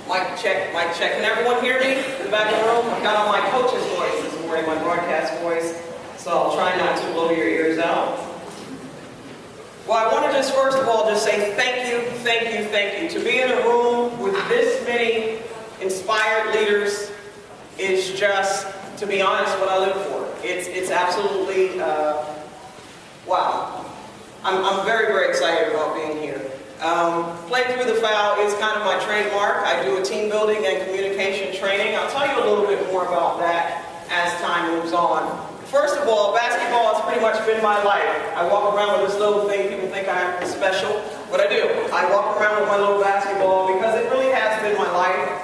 Mic check, mic check. Can everyone hear me in the back of the room? I've got on my coach's voice this morning, my broadcast voice, so I'll try not to blow your ears out. Well, I want to just first of all just say thank you, thank you, thank you. To be in a room with this many inspired leaders is just, to be honest, what I live for. It's absolutely, wow. I'm very, very excited about being here. Play through the foul is kind of my trademark. I do a team building and communication training. I'll tell you a little bit more about that as time moves on. First of all, basketball has pretty much been my life. I walk around with this little thing. People think I'm special, but I do. I walk around with my little basketball because it really has been my life.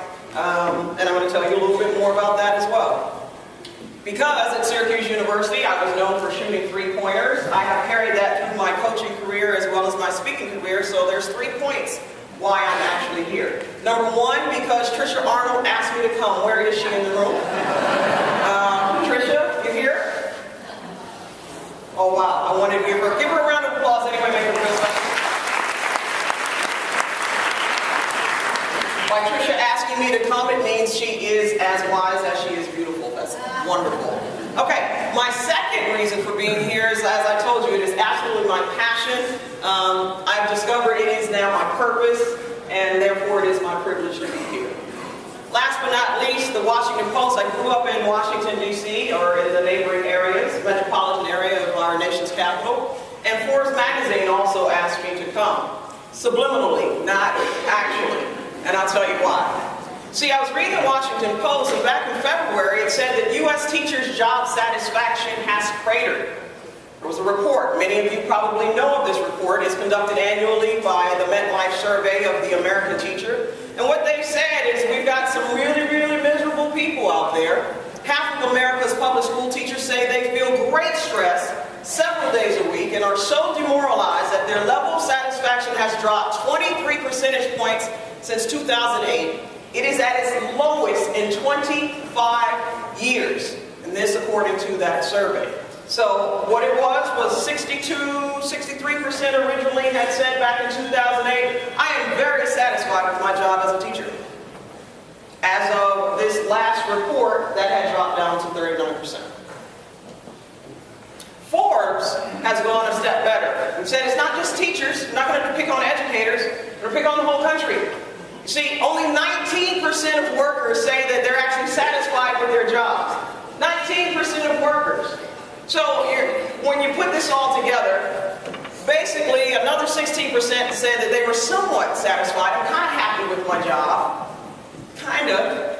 And I'm going to tell you a little bit more about that as well. Because at Syracuse University, I was known for shooting three-pointers. I have carried that through my coaching career as well as my speaking career, so there's 3 points why I'm actually here. Number one, because Trisha Arnold asked me to come. Where is she in the room? Trisha, you here? Oh, wow. I wanted to give her a round of applause anyway. Make her feel special. By Trisha asking me to come, it means she is as wise as she is beautiful. That's wonderful. Okay, my second reason for being here is, as I told you, it is absolutely my passion. I've discovered it is now my purpose, and therefore it is my privilege to be here. Last but not least, the Washington Post. I grew up in Washington, D.C., or in the neighboring areas, metropolitan area of our nation's capital. And Forbes magazine also asked me to come. Subliminally, not actually. And I'll tell you why. See, I was reading the Washington Post, and back in February, it said that U.S. teachers' job satisfaction has cratered. There was a report. Many of you probably know of this report. It's conducted annually by the MetLife survey of the American teacher. And what they've said is we've got some really, really miserable people out there. Half of America's public school teachers say they feel great stress several days a week and are so demoralized that their level of satisfaction has dropped 23 percentage points since 2008. It is at its lowest in 25 years, and this according to that survey. So what it was 63% originally had said back in 2008. I am very satisfied with my job as a teacher. As of this last report, that had dropped down to 39%. Forbes has gone a step better and said it's not just teachers. We're not going to pick on educators. We're going to pick on the whole country. You see, only 19% of workers say that they're actually satisfied with their jobs. 19% of workers. So when you put this all together, basically another 16% said that they were somewhat satisfied. I'm kind of happy with my job. Kind of.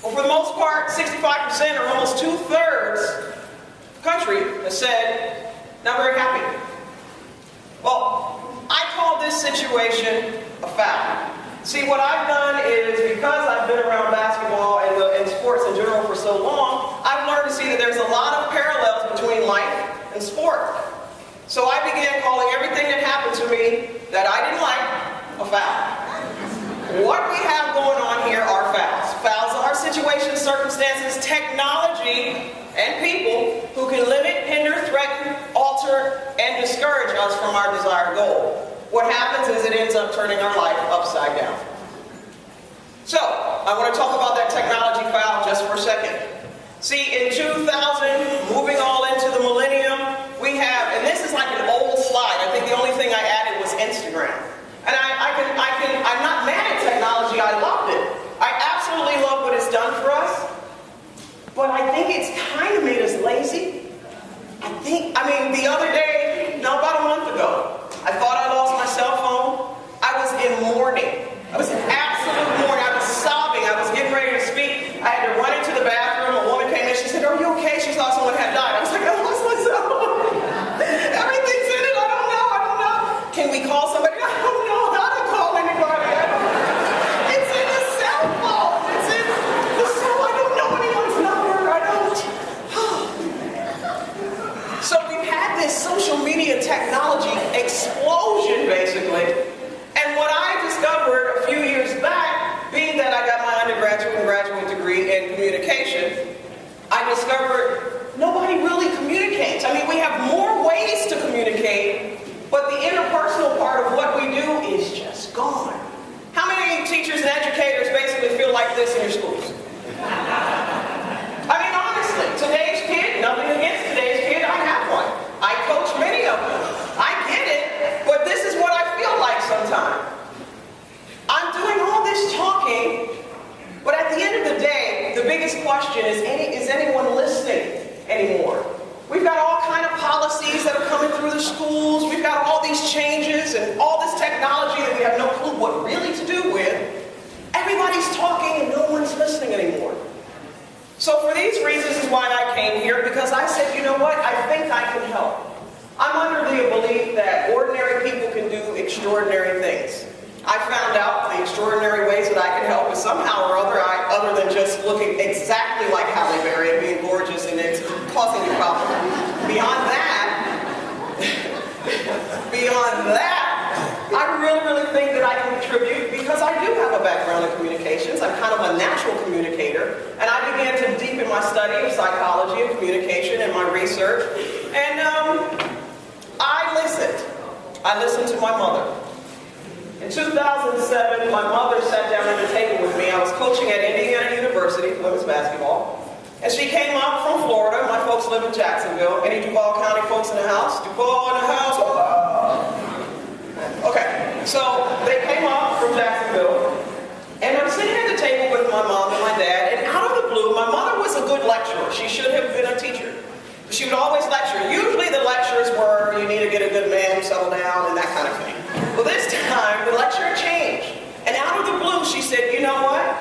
But for the most part, 65% or almost 2/3 country has said, not very happy. Well, I call this situation a foul. See, what I've done is, because I've been around basketball and sports in general for so long, I've learned to see that there's a lot of parallels between life and sport. So I began calling everything that happened to me that I didn't like a foul. What we have going on here are fouls. Fouls are situations, circumstances, technology, and people who can limit, hinder, threaten, alter, and discourage us from our desired goal. What happens is it ends up turning our life upside down. So, I want to talk about that technology foul just for a second. See, in 2000, moving all into the millennium, we have, and this is like an old slide. I think the only thing I added was Instagram. And I'm not mad at technology. I loved it. I absolutely love what it's done for us. But I think it's kind of made us lazy. The other day, about a month ago, I thought I lost my cell phone. I was in mourning. I was in absolute mourning. I was sobbing. I was getting ready to speak. I had to run into the bathroom. A woman came in. She said, "Are you okay?" She thought someone had died. I was like, "I lost my cell phone." Everything's in it. I don't know. Can we call somebody? I don't know how to call anybody. It's in the cell phone. It's in the cell. I don't know anyone's number. I don't. So we've had this social media technology explosion, basically. And what I discovered a few years back, being that I got my undergraduate and graduate degree in communication, I discovered nobody really communicates. We have more ways to communicate, but the interpersonal part of what we do is just gone. How many teachers and educators basically feel like this in your schools. I mean, honestly, today's kid, nothing against today's kid, I have one. I coach many of them. I get it, but this is what I feel like sometimes. I'm doing all this talking, but at the end of the day, the biggest question is anyone listening anymore? We've got all kind of policies that are coming through the schools. We've got all these changes and all this technology that we have no clue what really to do with. Everybody's talking and no one's listening anymore. So for these reasons is why I came here, because I said, you know what, I think I can help. I'm under the belief that ordinary people can do extraordinary things. I found out the extraordinary ways that I can help is somehow or other, other than just looking exactly like Halle Berry and being gorgeous and it's causing you problems. Beyond that, I really think that I can contribute because I do have a background in communications. I'm kind of a natural communicator, and I began to deepen my study of psychology and communication and my research, and I listened. I listened to my mother. In 2007, my mother sat down at the table with me. I was coaching at Indiana University, women's basketball. And she came up from Florida. My folks live in Jacksonville. Any Duval County folks in the house? Duval in the house? Okay, so they came up from Jacksonville. And I'm sitting at the table with my mom and my dad. And out of the blue, my mother was a good lecturer. She should have been a teacher. She would always lecture. Usually the lectures were, you need to get a good man, settle down, and that kind of thing. Well, this time, the lecture changed. And out of the blue, she said, you know what?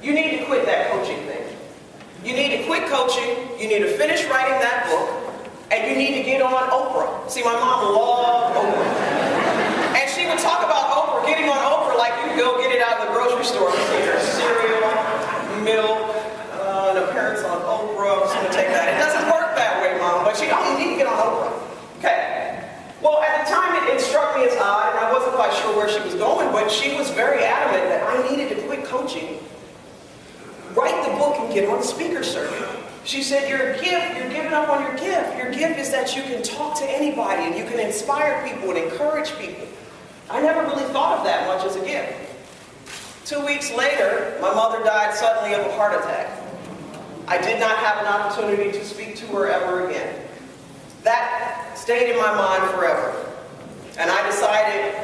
You need to quit that coaching thing. You need to quit coaching. You need to finish writing that book. And you need to get on Oprah. See, my mom loved Oprah. And she would talk about Oprah, getting on Oprah like you go get it out of the grocery store. Cereal, milk, and appearance on Oprah. I'm just going to take that. It doesn't work that way, Mom. But you need to get on Oprah. Okay. Well, at the time, it struck me as odd, and I wasn't quite sure where she was going, but she was very adamant that I needed to quit coaching, write the book, and get on the speaker circuit. She said, your gift, you're giving up on your gift. Your gift is that you can talk to anybody, and you can inspire people and encourage people. I never really thought of that much as a gift. 2 weeks later, my mother died suddenly of a heart attack. I did not have an opportunity to speak to her ever again. That stayed in my mind forever. And I decided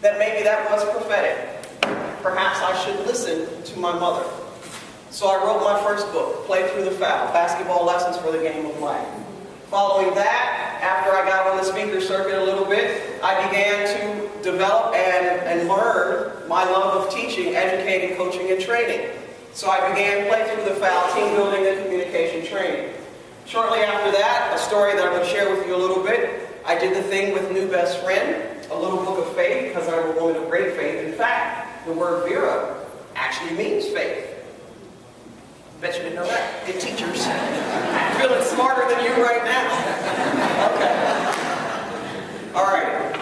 that maybe that was prophetic. Perhaps I should listen to my mother. So I wrote my first book, Play Through the Foul, Basketball Lessons for the Game of Life. Following that, after I got on the speaker circuit a little bit, I began to develop and learn my love of teaching, educating, coaching, and training. So I began Play Through the Foul, team building and communication training. Shortly after that, a story that I'm going to share with you a little bit, I did the thing with New Best Friend, a little book of faith, because I'm a woman of great faith. In fact, the word Vera actually means faith. Bet you didn't know that. Good teachers. I'm feeling smarter than you right now. Okay. All right.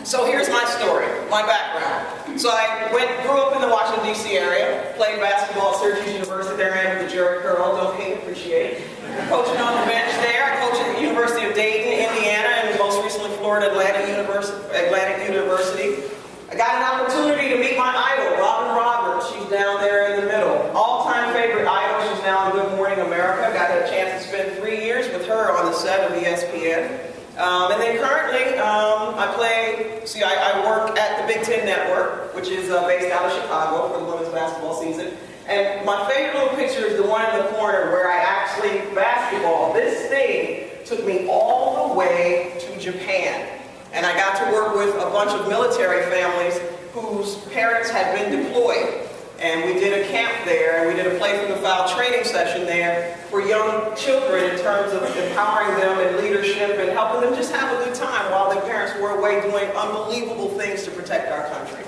So here's my story, my background. So I grew up in the Washington, D.C. area, played basketball at Syracuse University. There I am with the Jerry Curl, don't hate, appreciate. Coaching on the bench there. I coached at the University of Dayton, Indiana, and most recently Florida Atlantic University. I got an opportunity to meet my idol, Robin Roberts. She's down there in the middle. All-time favorite idol. She's now on Good Morning America. Got a chance to spend 3 years with her on the set of ESPN. And then currently, I work at the Big Ten Network, which is based out of Chicago for the women's basketball season. And my favorite little picture is the one in the corner where I actually basketball. This thing took me all the way to Japan. And I got to work with a bunch of military families whose parents had been deployed. And we did a camp there, and we did a Play Through the Foul training session there for young children in terms of empowering them in leadership and helping them just have a good time while their parents were away doing unbelievable things to protect our country.